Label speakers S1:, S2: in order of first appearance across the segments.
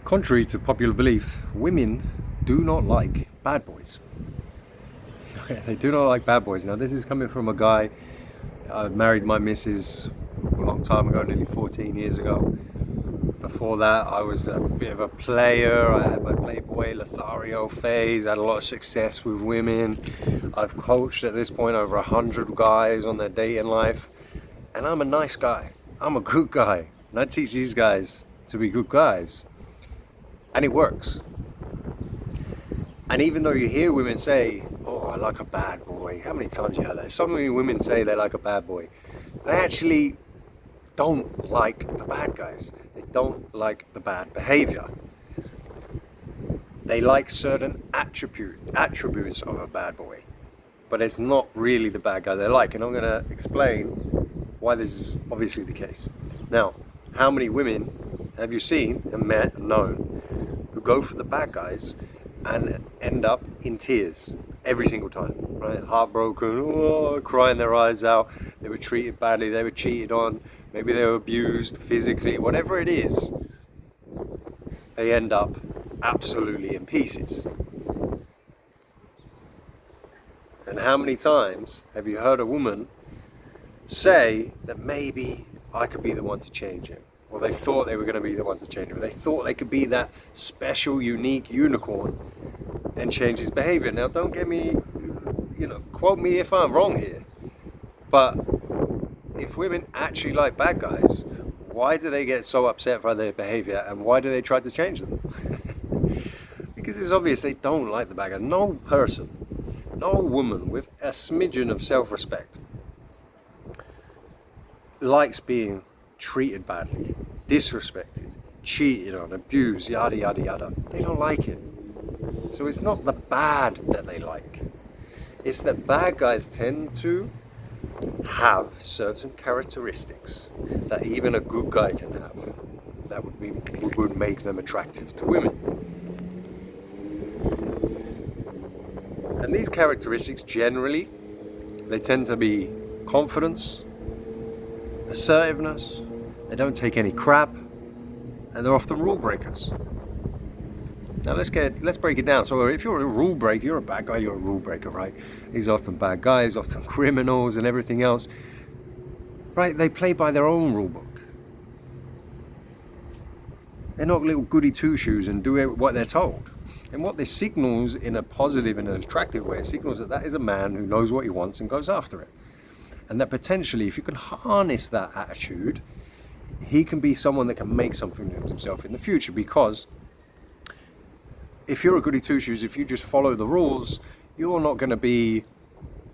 S1: Contrary to popular belief, women do not like bad boys. They do not like bad boys. Now, this is coming from a guy. I married my missus a long time ago, nearly 14 years ago. Before that, I was a bit of a player. I had my Playboy Lothario phase. I had a lot of success with women. I've coached at this point over 100 guys on their dating life. And I'm a nice guy. I'm a good guy. And I teach these guys to be good guys. And it works. And even though you hear women say, oh, I like a bad boy. How many times you heard that? So many women say they like a bad boy. They actually don't like the bad guys. They don't like the bad behavior. They like certain attributes of a bad boy. But it's not really the bad guy they like. And I'm going to explain why this is obviously the case. Now, how many women have you seen and met and known who go for the bad guys and end up in tears every single time, right? Heartbroken, oh, crying their eyes out. They were treated badly, they were cheated on, maybe they were abused physically, whatever it is, they end up absolutely in pieces. And how many times have you heard a woman say that maybe I could be the one to change him? Or they thought they were going to be the one to change him. They thought they could be that special, unique unicorn and change his behavior. Now, don't get me, quote me if I'm wrong here. But if women actually like bad guys, why do they get so upset by their behavior and why do they try to change them? Because it's obvious they don't like the bad guy. No person, no woman with a smidgen of self-respect likes being treated badly, disrespected, cheated on, abused, yada yada yada. They don't like it. So it's not the bad that they like. It's that bad guys tend to have certain characteristics that even a good guy can have that would make them attractive to women. And these characteristics generally, they tend to be confidence, assertiveness, they don't take any crap, and they're often rule breakers. Now let's break it down. So if you're a rule breaker, you're a bad guy, you're a rule breaker, right? These are often bad guys, often criminals and everything else. Right? They play by their own rule book. They're not little goody two-shoes and do what they're told. And what this signals in a positive and an attractive way, it signals that is a man who knows what he wants and goes after it. And that potentially, if you can harness that attitude, he can be someone that can make something of himself in the future. Because if you're a goody two-shoes, if you just follow the rules, you're not going to be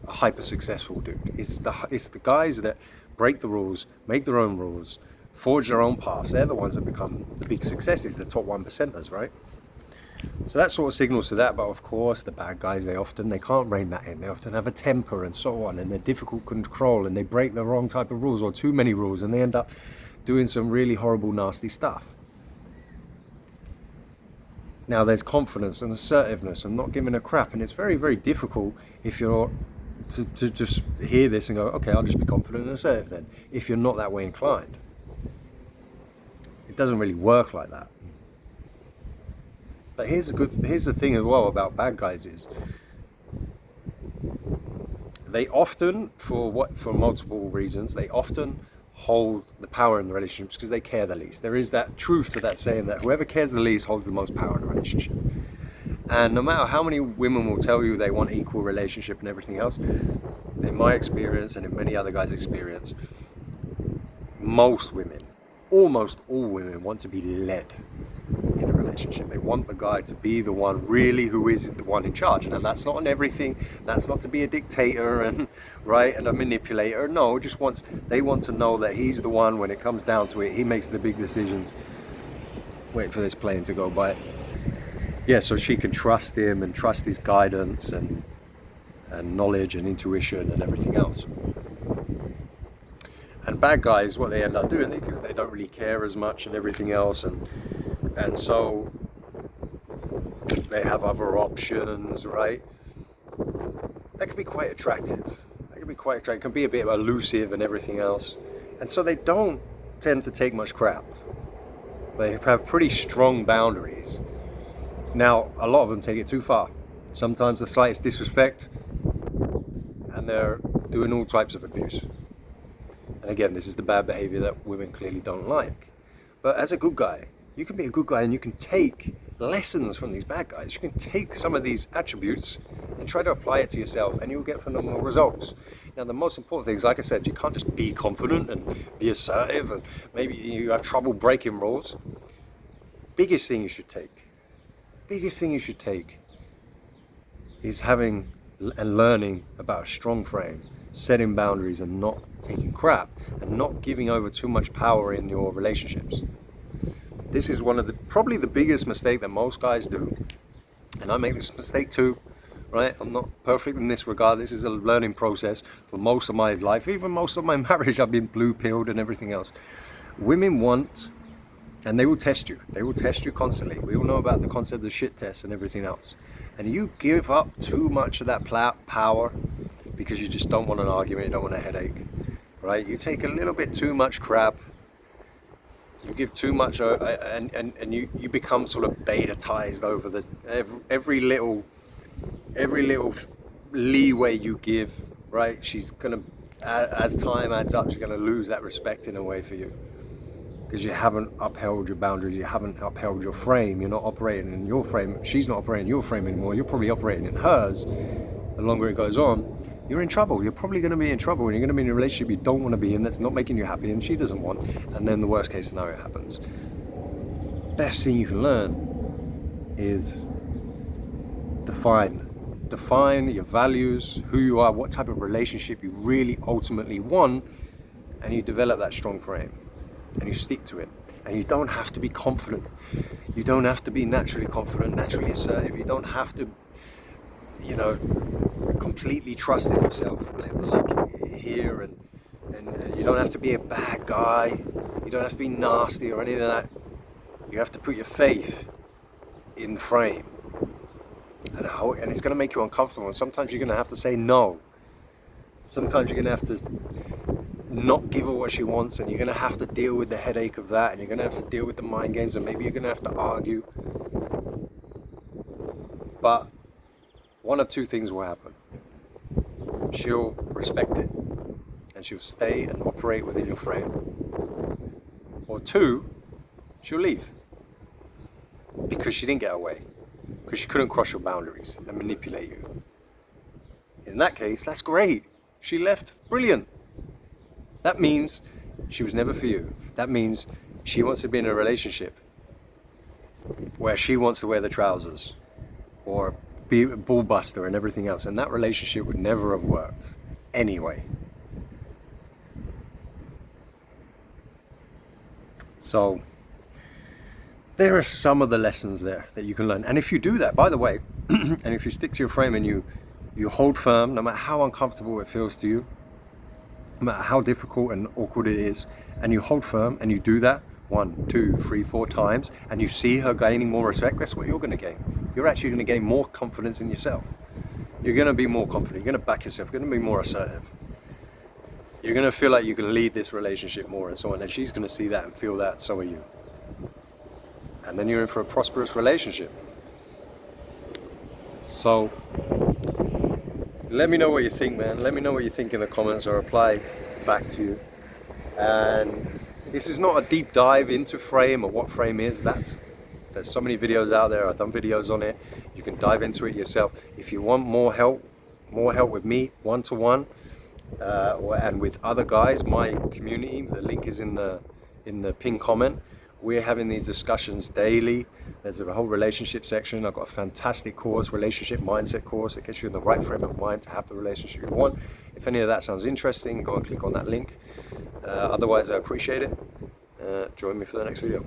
S1: a hyper successful dude. It's the guys that break the rules, make their own rules, forge their own paths. They're the ones that become the big successes, the top 1%ers, right? So that sort of signals to that. But of course, the bad guys, they can't rein that in. They often have a temper and so on, and they're difficult to control, and they break the wrong type of rules or too many rules, and they end up doing some really horrible, nasty stuff. Now, there's confidence and assertiveness and not giving a crap, and it's very, very difficult if you're to just hear this and go, okay, I'll just be confident and assertive then, if you're not that way inclined. It doesn't really work like that. But here's the thing as well about bad guys is they often, for multiple reasons, they often hold the power in the relationships because they care the least. There is that truth to that saying that whoever cares the least holds the most power in a relationship. And no matter how many women will tell you they want equal relationship and everything else, in my experience and in many other guys' experience, most women, almost all women, want to be led in a relationship. They want the guy to be the one really who is the one in charge. Now that's not on everything. That's not to be a dictator and a manipulator. No, they want to know that he's the one when it comes down to it. He makes the big decisions. Wait for this plane to go by. Yeah, so she can trust him and trust his guidance and knowledge and intuition and everything else. And bad guys, what they end up doing, because they don't really care as much and everything else, and so they have other options, right? That can be quite attractive. It can be a bit elusive and everything else. And so they don't tend to take much crap. They have pretty strong boundaries. Now, a lot of them take it too far. Sometimes the slightest disrespect, and they're doing all types of abuse. And again, this is the bad behavior that women clearly don't like. But as a good guy, you can be a good guy and you can take lessons from these bad guys. You can take some of these attributes and try to apply it to yourself, and you'll get phenomenal results. Now, the most important thing is, like I said, you can't just be confident and be assertive, and maybe you have trouble breaking rules. Biggest thing you should take is having and learning about a strong frame, setting boundaries and not taking crap, and not giving over too much power in your relationships. This is one of probably the biggest mistake that most guys do, and I make this mistake too, right? I'm not perfect in this regard. This is a learning process for most of my life, even most of my marriage. I've been blue-pilled and everything else. Women want, and they will test you. They will test you constantly. We all know about the concept of the shit test and everything else. And you give up too much of that power because you just don't want an argument, you don't want a headache, right? You take a little bit too much crap, you give too much, and you become sort of beta-tized over the every little leeway you give, right? She's gonna, as time adds up, she's gonna lose that respect in a way for you, because you haven't upheld your boundaries, you haven't upheld your frame, you're not operating in your frame, she's not operating in your frame anymore, you're probably operating in hers. The longer it goes on, you're in trouble. You're probably going to be in trouble, and you're going to be in a relationship you don't want to be in, that's not making you happy, and she doesn't want, and then the worst case scenario happens. Best thing you can learn is define your values, who you are, what type of relationship you really ultimately want, and you develop that strong frame, and you stick to it. And you don't have to be confident, you don't have to be naturally confident, naturally assertive, you don't have to, you know, completely trust in yourself like here, and you don't have to be a bad guy, you don't have to be nasty or any of that. You have to put your faith in the frame, and it's going to make you uncomfortable, and sometimes you're going to have to say no, sometimes you're going to have to not give her what she wants, and you're going to have to deal with the headache of that, and you're going to have to deal with the mind games, and maybe you're going to have to argue. But one of two things will happen. She'll respect it, and she'll stay and operate within your frame. Or two, she'll leave, because she didn't get her way, because she couldn't cross your boundaries and manipulate you. In that case, that's great. She left, brilliant. That means she was never for you. That means she wants to be in a relationship where she wants to wear the trousers or be a ball buster and everything else, and that relationship would never have worked anyway. So there are some of the lessons there that you can learn, and if you do that, by the way, and if you stick to your frame and you hold firm, no matter how uncomfortable it feels to you, no matter how difficult and awkward it is, and you hold firm and you do that 1, 2, 3, 4 times, and you see her gaining more respect, guess what you're going to gain? You're actually going to gain more confidence in yourself. You're going to be more confident, you're going to back yourself, you're going to be more assertive. You're going to feel like you can lead this relationship more and so on, and she's going to see that and feel that, so are you. And then you're in for a prosperous relationship. So let me know what you think, man. Let me know what you think in the comments. I'll reply back to you. And this is not a deep dive into frame or what frame is. There's so many videos out there. I've done videos on it. You can dive into it yourself. If you want more help with me, one-to-one, and with other guys, my community, the link is in the pinned comment. We're having these discussions daily. There's a whole relationship section. I've got a fantastic course, relationship mindset course, that gets you in the right frame of mind to have the relationship you want. If any of that sounds interesting, go and click on that link. Otherwise, I appreciate it. Join me for the next video.